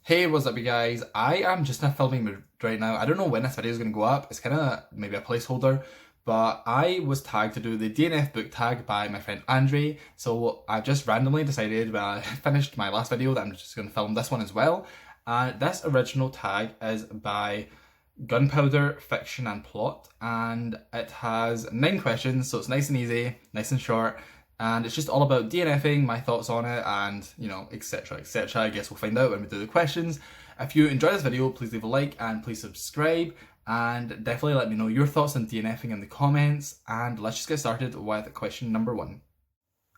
Hey, what's up you guys? I am just in a filming mood right now. I don't know when this video is going to go up. It's kind of maybe a placeholder, but I was tagged to do the DNF book tag by my friend Andre. So I've just randomly decided when I finished my last video that I'm just going to film this one as well. And this original tag is by Gunpowder, Fiction and Plot, and it has 9 questions, so it's nice and easy, nice and short. And it's just all about DNFing, my thoughts on it, and, you know, etc, etc. I guess we'll find out when we do the questions. If you enjoyed this video, please leave a like and please subscribe. And definitely let me know your thoughts on DNFing in the comments. And let's just get started with question number 1.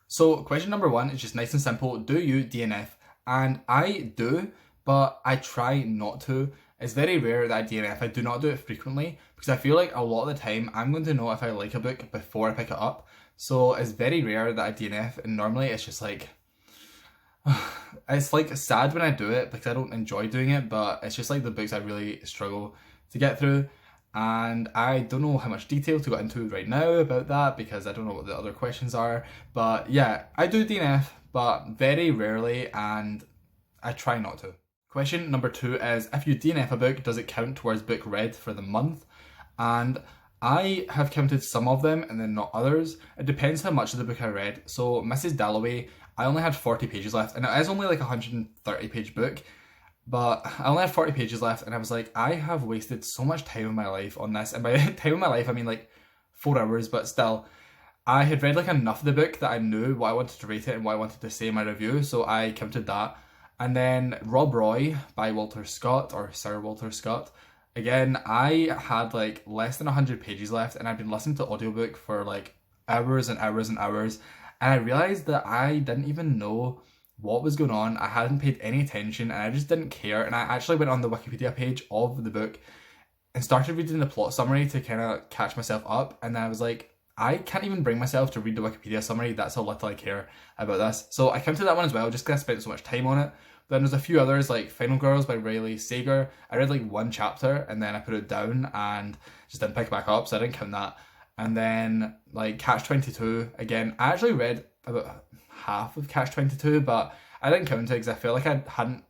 So question number 1 is just nice and simple. Do you DNF? And I do, but I try not to. It's very rare that I DNF. I do not do it frequently because I feel like a lot of the time I'm going to know if I like a book before I pick it up. So it's very rare that I DNF, and normally it's just like, it's like sad when I do it because I don't enjoy doing it, but it's just like the books I really struggle to get through. And I don't know how much detail to go into right now about that because I don't know what the other questions are. But yeah, I do DNF, but very rarely, and I try not to. Question number 2 is, if you DNF a book, does it count towards book read for the month? And I have counted some of them and then not others. It depends how much of the book I read. So Mrs. Dalloway, I only had 40 pages left, and it is only like a 130 page book, but I only had 40 pages left, and I was like, I have wasted so much time in my life on this. And by time in my life, I mean like 4 hours, but still, I had read like enough of the book that I knew what I wanted to rate it and what I wanted to say in my review, so I counted that. And then Rob Roy by Walter Scott, or Sir Walter Scott. Again, I had like less than 100 pages left, and I'd been listening to audiobook for like hours and hours and hours, and I realised that I didn't even know what was going on. I hadn't paid any attention, and I just didn't care. And I actually went on the Wikipedia page of the book and started reading the plot summary to kind of catch myself up, and I was like, I can't even bring myself to read the Wikipedia summary. That's how little I care about this. So I counted that one as well, just because I spent so much time on it. Then there's a few others like Final Girls by Riley Sager. I read like 1 chapter and then I put it down and just didn't pick it back up, so I didn't count that. And then like Catch-22, again, I actually read about half of Catch-22, but I didn't count it because I felt like I hadn't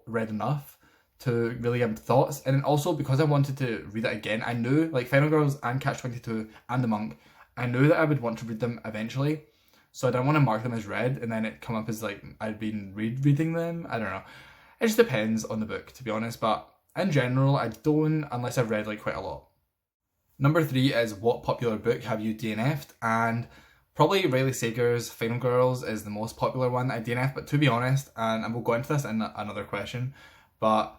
read enough to really give thoughts. And then also because I wanted to read it again, I knew like Final Girls and Catch-22 and The Monk, I knew that I would want to read them eventually. So I don't want to mark them as read and then it come up as like I'd been reading them. I don't know. It just depends on the book, to be honest. But in general, I don't unless I've read like quite a lot. Number 3 is, what popular book have you DNF'd? And probably Riley Sager's Final Girls is the most popular one I DNF'd. But to be honest, and we'll go into this in another question, but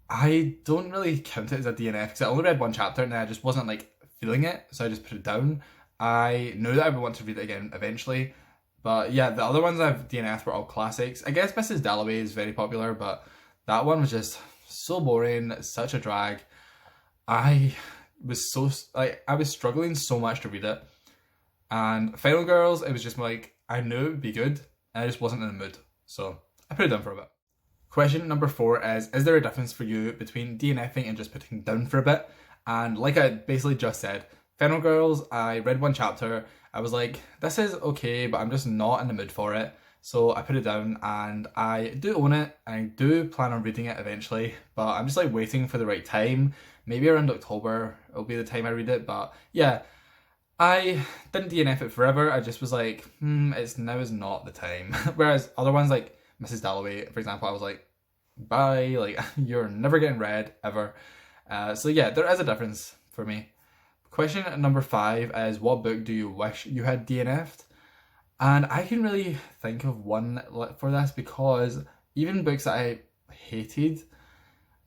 I don't really count it as a DNF because I only read 1 chapter and I just wasn't like feeling it. So I just put it down. I knew that I would want to read it again eventually, but yeah, the other ones I've DNF'd were all classics. I guess Mrs. Dalloway is very popular, but that one was just so boring, such a drag. I was struggling so much to read it. And Final Girls, it was just like, I knew it would be good, and I just wasn't in the mood, so I put it down for a bit. Question number 4 is there a difference for you between DNFing and just putting down for a bit? And like I basically just said, Final Girls, I read 1 chapter, I was like, this is okay, but I'm just not in the mood for it. So I put it down, and I do own it, and I do plan on reading it eventually, but I'm just like waiting for the right time. Maybe around October, it'll be the time I read it, but yeah. I didn't DNF it forever, I just was like, now is not the time. Whereas other ones like Mrs. Dalloway, for example, I was like, bye, like, you're never getting read, ever. So yeah, there is a difference for me. Question number 5 is, what book do you wish you had DNF'd? And I can really think of one for this because even books that I hated,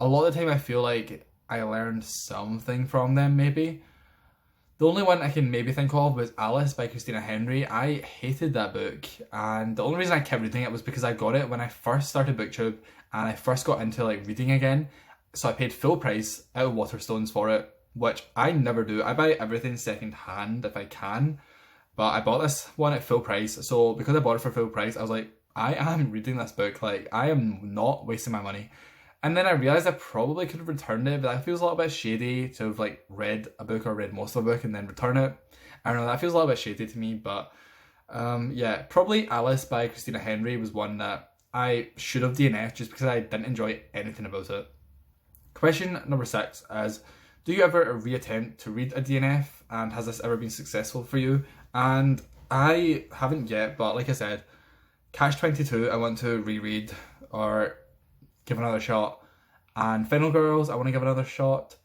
a lot of the time I feel like I learned something from them maybe. The only one I can maybe think of was Alice by Christina Henry. I hated that book, and the only reason I kept reading it was because I got it when I first started BookTube and I first got into like reading again. So I paid full price out of Waterstones for it, which I never do. I buy everything second hand if I can, but I bought this one at full price. So because I bought it for full price, I was like, I am reading this book, like I am not wasting my money. And then I realised I probably could have returned it, but that feels a little bit shady to have like read a book or read most of a book and then return it. I don't know, that feels a little bit shady to me, but yeah, probably Alice by Christina Henry was one that I should have DNF just because I didn't enjoy anything about it. Question number 6 is, do you ever reattempt to read a DNF, and has this ever been successful for you? And I haven't yet, but like I said, Catch-22 I want to reread or give another shot, and Final Girls I want to give another shot,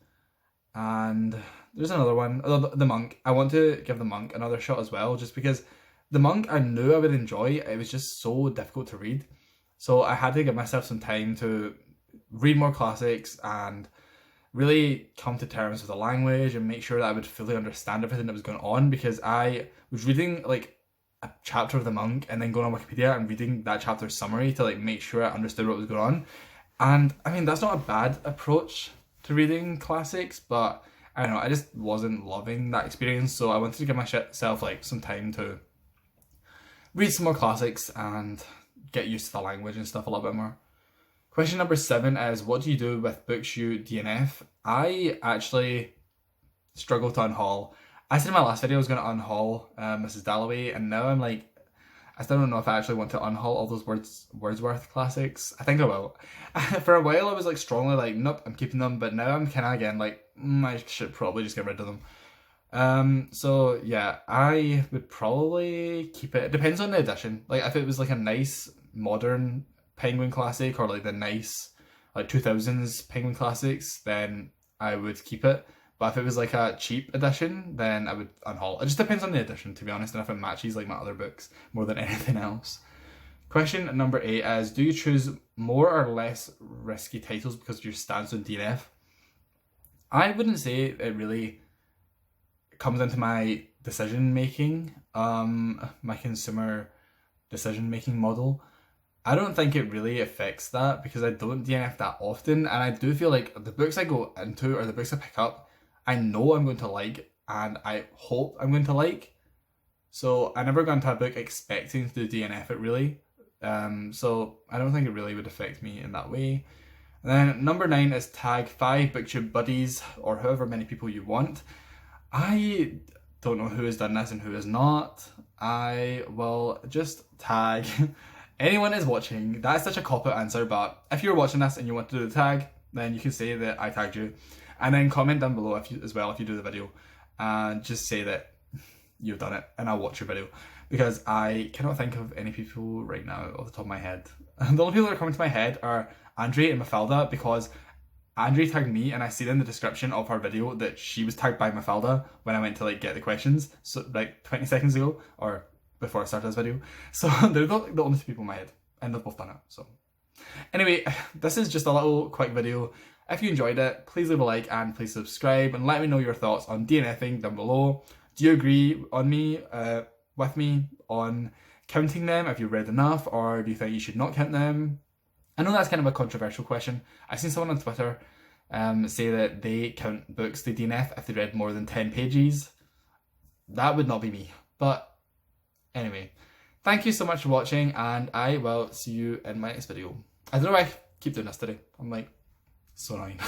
and there's another one, The Monk. I want to give The Monk another shot as well, just because The Monk I knew I would enjoy. It was just so difficult to read, so I had to give myself some time to read more classics and really come to terms with the language and make sure that I would fully understand everything that was going on, because I was reading like a chapter of The Monk and then going on Wikipedia and reading that chapter's summary to like make sure I understood what was going on. And I mean, that's not a bad approach to reading classics, but I don't know, I just wasn't loving that experience, so I wanted to give myself like some time to read some more classics and get used to the language and stuff a little bit more. Question number 7 is, what do you do with books you DNF? I actually struggle to unhaul. I said in my last video I was going to unhaul Mrs. Dalloway, and now I'm like, I still don't know if I actually want to unhaul all those Wordsworth classics. I think I will. For a while I was like strongly like, nope, I'm keeping them, but now I'm kind of again like, I should probably just get rid of them. So yeah, I would probably keep it. It depends on the edition. Like if it was like a nice modern Penguin classic, or like the nice like 2000s Penguin classics, then I would keep it. But if it was like a cheap edition, then I would unhaul. It just depends on the edition, to be honest, and if it matches like my other books more than anything else. Question number 8 is, do you choose more or less risky titles because of your stance on DNF? I wouldn't say it really comes into my decision making, my consumer decision making model. I don't think it really affects that because I don't DNF that often, and I do feel like the books I go into or the books I pick up, I know I'm going to like and I hope I'm going to like. So I never go into a book expecting to DNF it really. So I don't think it really would affect me in that way. And then number 9 is tag 5 BookTube Buddies, or however many people you want. I don't know who has done this and who has not. I will just tag anyone is watching. That's such a cop-out answer, but if you're watching this and you want to do the tag, then you can say that I tagged you. And then comment down below if you do the video, and just say that you've done it and I'll watch your video, because I cannot think of any people right now off the top of my head. The only people that are coming to my head are Andre and Mafalda, because Andre tagged me and I see in the description of her video that she was tagged by Mafalda when I went to like get the questions, so like 20 seconds ago or before I started this video. So they're the only two people in my head, and they've both done it. So anyway, this is just a little quick video. If you enjoyed it, please leave a like and please subscribe, and let me know your thoughts on DNFing down below. Do you agree with me on counting them if you've read enough, or do you think you should not count them? I know that's kind of a controversial question. I've seen someone on Twitter say that they count books they DNF if they read more than 10 pages. That would not be me. But anyway, thank you so much for watching, and I will see you in my next video. I don't know why I keep doing this today. I'm like, so annoying.